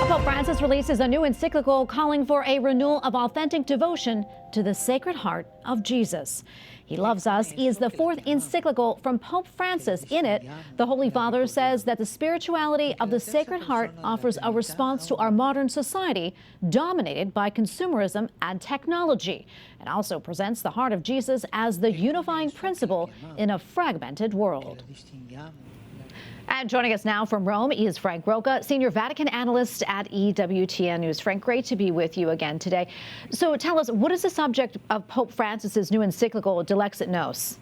Pope Francis releases a new encyclical calling for a renewal of authentic devotion to the Sacred Heart of Jesus. He Loves Us is the fourth encyclical from Pope Francis. In it, the Holy Father says that the spirituality of the Sacred Heart offers a response to our modern society dominated by consumerism and technology, and also presents the heart of Jesus as the unifying principle in a fragmented world. And joining us now from Rome is Frank Rocca, Senior Vatican Analyst at EWTN News. Frank, great to be with you again today. So tell us, what is the subject of Pope Francis's new encyclical, Dilexit Nos?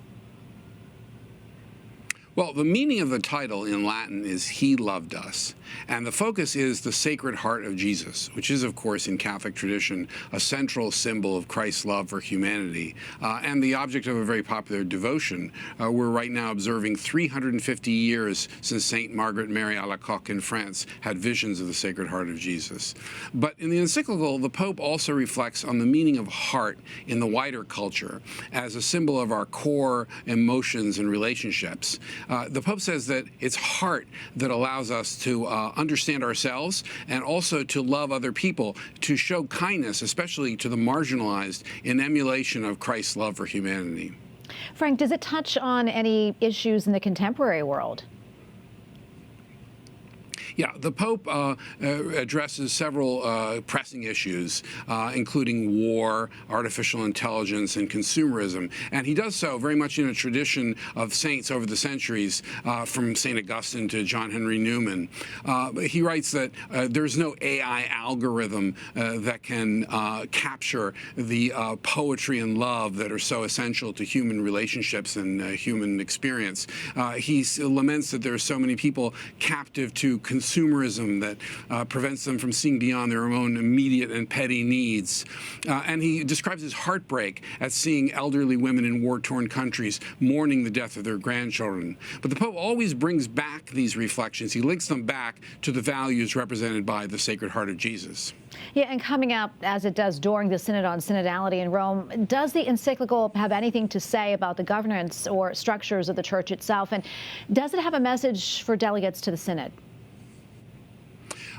Well, the meaning of the title in Latin is He Loved Us, and the focus is the Sacred Heart of Jesus, which is, of course, in Catholic tradition, a central symbol of Christ's love for humanity, and the object of a very popular devotion. We're right now observing 350 years since St. Margaret Mary Alacoque in France had visions of the Sacred Heart of Jesus. But in the encyclical, the Pope also reflects on the meaning of heart in the wider culture as a symbol of our core emotions and relationships. The Pope says that it's heart that allows us to understand ourselves and also to love other people, to show kindness, especially to the marginalized, in emulation of Christ's love for humanity. Frank, does it touch on any issues in the contemporary world? Yeah, the Pope addresses several pressing issues, including war, artificial intelligence, and consumerism. And he does so very much in a tradition of saints over the centuries, from St. Augustine to John Henry Newman. He writes that there's no AI algorithm that can capture the poetry and love that are so essential to human relationships and human experience. He laments that there are so many people captive to consumerism that prevents them from seeing beyond their own immediate and petty needs. And he describes his heartbreak at seeing elderly women in war-torn countries mourning the death of their grandchildren. But the Pope always brings back these reflections. He links them back to the values represented by the Sacred Heart of Jesus. Yeah, and coming up, as it does during the Synod on Synodality in Rome, does the encyclical have anything to say about the governance or structures of the Church itself? And does it have a message for delegates to the Synod?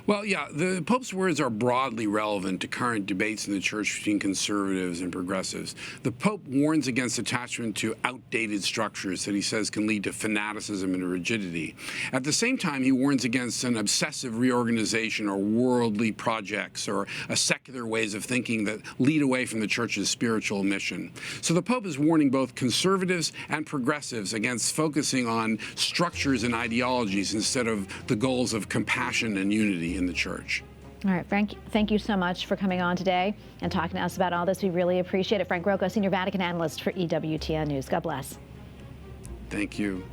Well, yeah, the Pope's words are broadly relevant to current debates in the Church between conservatives and progressives. The Pope warns against attachment to outdated structures that he says can lead to fanaticism and rigidity. At the same time, he warns against an obsessive reorganization or worldly projects or secular ways of thinking that lead away from the Church's spiritual mission. So the Pope is warning both conservatives and progressives against focusing on structures and ideologies instead of the goals of compassion and unity in the Church. All right, Frank, thank you so much for coming on today and talking to us about all this. We really appreciate it. Frank Rocca, Senior Vatican Analyst for EWTN News. God bless. Thank you.